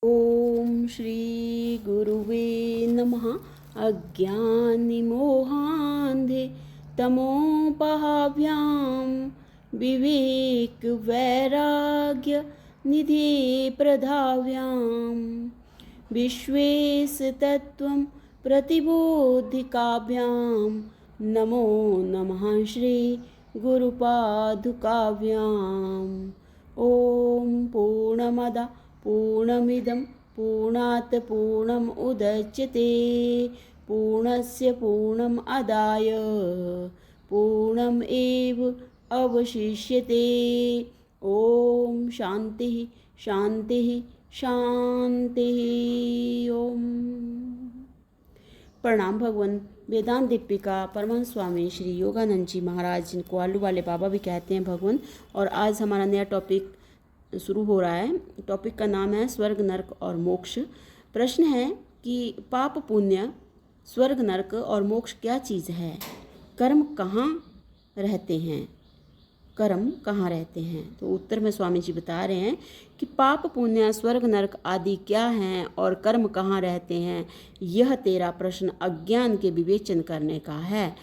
ओम श्री गुरुवे नमः। अज्ञानिमोहान्धे तमोपहाभ्यां विवेक वैराग्य निधे प्रधाव्यां विश्वेशतत्त्वं प्रतिबोधिकाभ्यां नमो नमः श्री गुरुपादुकाभ्याम्। ओम पूर्णमद पूर्णमिदं पूर्णात् पूर्णम् उदच्यते पूर्णस्य पूर्णम् आदाय पूर्णम् एव अवशिष्यते। ओम शांति शांति शांति। ओम प्रणाम भगवान। वेदांत दीपिका परमहंस स्वामी श्री योगानंद जी महाराज, जिनको आलू वाले बाबा भी कहते हैं भगवान। और आज हमारा नया टॉपिक शुरू हो रहा है। टॉपिक का नाम है स्वर्ग नरक और मोक्ष। प्रश्न है कि पाप पुण्य, स्वर्ग नरक और मोक्ष क्या चीज़ है? कर्म कहाँ रहते हैं? कर्म कहाँ रहते हैं? तो उत्तर में स्वामी जी बता रहे हैं कि पाप पुण्य, स्वर्ग नरक आदि क्या हैं और कर्म कहाँ रहते हैं। यह तेरा प्रश्न अज्ञान के विवेचन करने का है।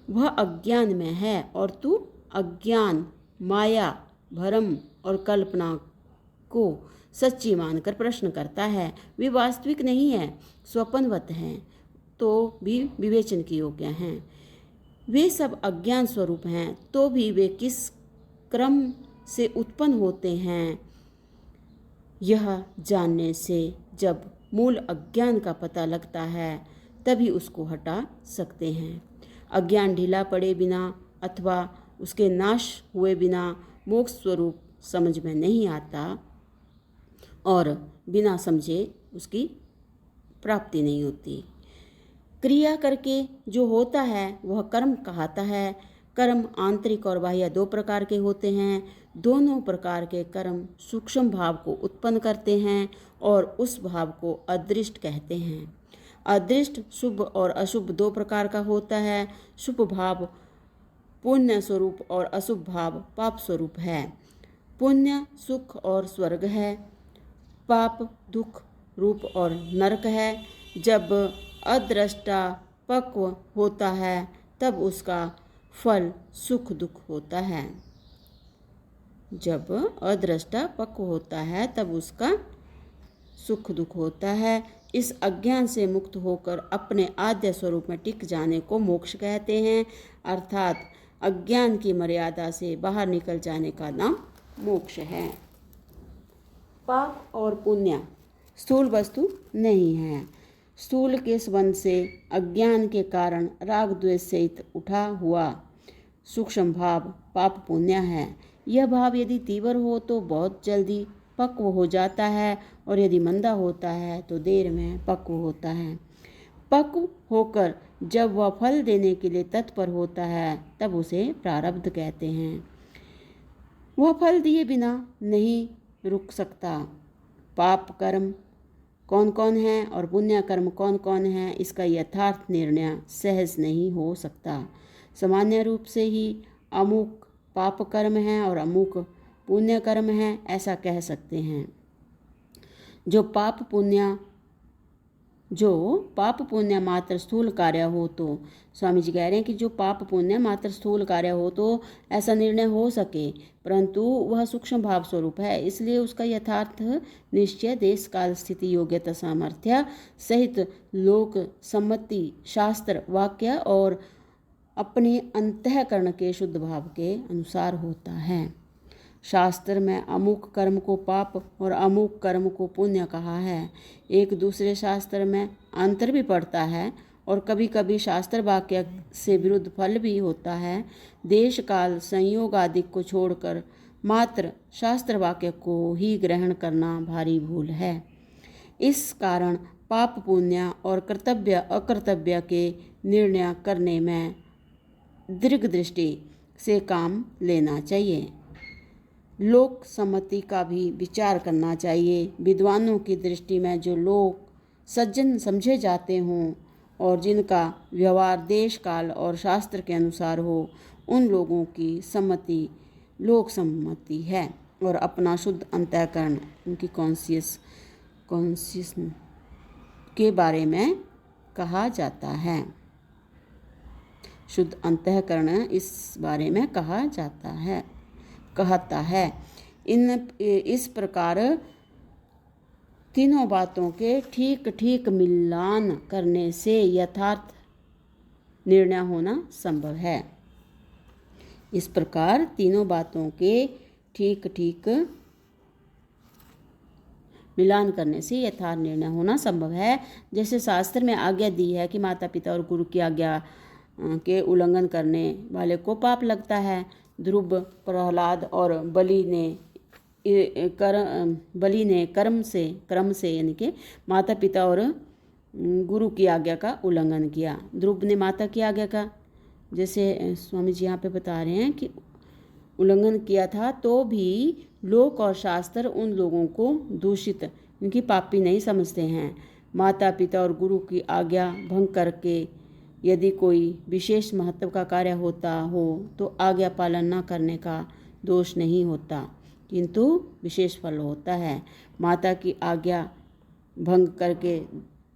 वह अज्ञान में है और तू अज्ञान, माया, भ्रम और कल्पना को सच्ची मानकर प्रश्न करता है। वे वास्तविक नहीं है, स्वप्नवत हैं, तो भी विवेचन के योग्य हैं। वे सब अज्ञान स्वरूप हैं, तो भी वे किस क्रम से उत्पन्न होते हैं, यह जानने से जब मूल अज्ञान का पता लगता है तभी उसको हटा सकते हैं। अज्ञान ढीला पड़े बिना अथवा उसके नाश हुए बिना मोक्ष स्वरूप समझ में नहीं आता और बिना समझे उसकी प्राप्ति नहीं होती। क्रिया करके जो होता है वह कर्म कहलाता है। कर्म आंतरिक और बाह्य दो प्रकार के होते हैं। दोनों प्रकार के कर्म सूक्ष्म भाव को उत्पन्न करते हैं और उस भाव को अदृष्ट कहते हैं। अदृष्ट शुभ और अशुभ दो प्रकार का होता है। शुभ भाव पुण्य स्वरूप और अशुभ भाव पाप स्वरूप है। पुण्य सुख और स्वर्ग है, पाप दुख रूप और नरक है। जब अदृष्टा पक्व होता है तब उसका फल सुख दुख होता है। जब अदृष्टा पक्व होता है तब उसका सुख दुख होता है। इस अज्ञान से मुक्त होकर अपने आद्य स्वरूप में टिक जाने को मोक्ष कहते हैं। अर्थात अज्ञान की मर्यादा से बाहर निकल जाने का नाम मोक्ष है। पाप और पुण्य स्थूल वस्तु नहीं है। स्थूल के संबंध से अज्ञान के कारण राग द्वेष सहित उठा हुआ सूक्ष्म भाव पाप पुण्य है। यह भाव यदि तीव्र हो तो बहुत जल्दी पक्व हो जाता है और यदि मंदा होता है तो देर में पक्व होता है। पक्व होकर जब वह फल देने के लिए तत्पर होता है तब उसे प्रारब्ध कहते हैं। वह फल दिए बिना नहीं रुक सकता। पाप कर्म कौन कौन है और पुण्य कर्म कौन कौन है, इसका यथार्थ निर्णय सहज नहीं हो सकता। सामान्य रूप से ही अमुक पाप कर्म है और अमुक पुण्य कर्म है ऐसा कह सकते हैं। जो पाप पुण्य मात्र स्थूल कार्य हो तो स्वामी जी कह रहे हैं कि जो पाप पुण्य मात्र स्थूल कार्य हो तो ऐसा निर्णय हो सके, परंतु वह सूक्ष्म भाव स्वरूप है, इसलिए उसका यथार्थ निश्चय देश काल स्थिति योग्यता सामर्थ्य सहित लोक सम्मति शास्त्र वाक्य और अपने अंतःकरण के शुद्ध भाव के अनुसार होता है। शास्त्र में अमुक कर्म को पाप और अमुक कर्म को पुण्य कहा है। एक दूसरे शास्त्र में अंतर भी पड़ता है और कभी कभी शास्त्र वाक्य से विरुद्ध फल भी होता है। देश काल संयोग आदि को छोड़कर मात्र शास्त्र वाक्य को ही ग्रहण करना भारी भूल है। इस कारण पाप पुण्य और कर्तव्य अकर्तव्य के निर्णय करने में दीर्घ दृष्टि से काम लेना चाहिए। लोक सम्मति का भी विचार करना चाहिए। विद्वानों की दृष्टि में जो लोग सज्जन समझे जाते हों और जिनका व्यवहार देश काल और शास्त्र के अनुसार हो, उन लोगों की सम्मति लोक सम्मति है और अपना शुद्ध अंतःकरण उनकी कॉन्शियस कॉन्शियस के बारे में कहा जाता है। शुद्ध अंतःकरण इस बारे में कहता है। इस प्रकार तीनों बातों के ठीक ठीक मिलान करने से यथार्थ निर्णय होना संभव है। इस प्रकार तीनों बातों के ठीक ठीक मिलान करने से यथार्थ निर्णय होना संभव है। जैसे शास्त्र में आज्ञा दी है कि माता पिता और गुरु की आज्ञा के उल्लंघन करने वाले को पाप लगता है। ध्रुव, प्रहलाद और बलि ने क्रम से यानी कि माता पिता और गुरु की आज्ञा का उल्लंघन किया। ध्रुव ने माता की आज्ञा का, जैसे स्वामी जी यहाँ पे बता रहे हैं कि उल्लंघन किया था, तो भी लोक और शास्त्र उन लोगों को दूषित क्योंकि पापी नहीं समझते हैं। माता पिता और गुरु की आज्ञा भंग करके यदि कोई विशेष महत्व का कार्य होता हो तो आज्ञा पालन न करने का दोष नहीं होता, किंतु विशेष फल होता है। माता की आज्ञा भंग करके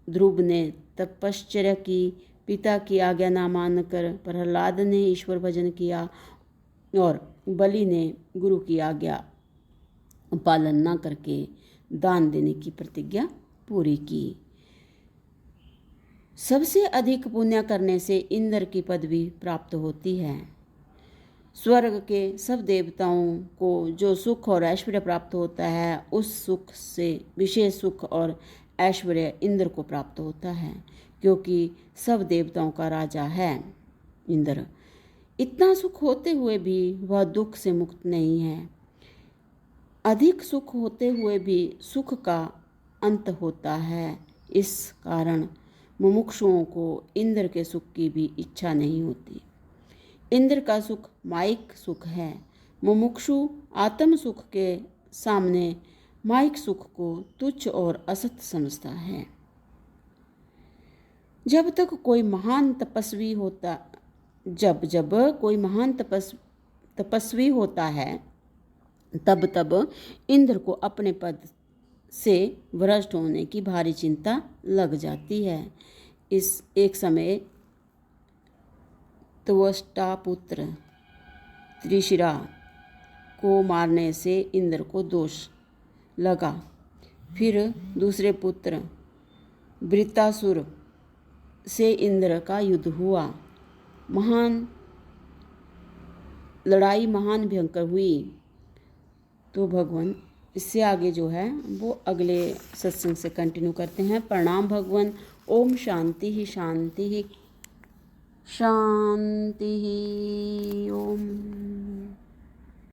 ध्रुव ने तपश्चर्या की, पिता की आज्ञा न मानकर प्रहलाद ने ईश्वर भजन किया और बलि ने गुरु की आज्ञा पालन न करके दान देने की प्रतिज्ञा पूरी की। सबसे अधिक पुण्य करने से इंद्र की पदवी प्राप्त होती है। स्वर्ग के सब देवताओं को जो सुख और ऐश्वर्य प्राप्त होता है, उस सुख से विशेष सुख और ऐश्वर्य इंद्र को प्राप्त होता है, क्योंकि सब देवताओं का राजा है इंद्र। इतना सुख होते हुए भी वह दुख से मुक्त नहीं है। अधिक सुख होते हुए भी सुख का अंत होता है। इस कारण मुमुक्षुओं को इंद्र के सुख की भी इच्छा नहीं होती। इंद्र का सुख माइक सुख है। मुमुक्षु आत्म सुख के सामने माइक सुख को तुच्छ और असत समझता है। जब कोई महान तपस्वी होता है तब इंद्र को अपने पद से भ्रष्ट होने की भारी चिंता लग जाती है। इस एक समय त्वष्टा पुत्र त्रिशिरा को मारने से इंद्र को दोष लगा। फिर दूसरे पुत्र वृत्तासुर से इंद्र का युद्ध हुआ। लड़ाई महान भयंकर हुई। तो भगवान इससे आगे जो है वो अगले सत्संग से कंटिन्यू करते हैं। प्रणाम भगवान। ओम शांति ही शांति ही शांति ही ओम।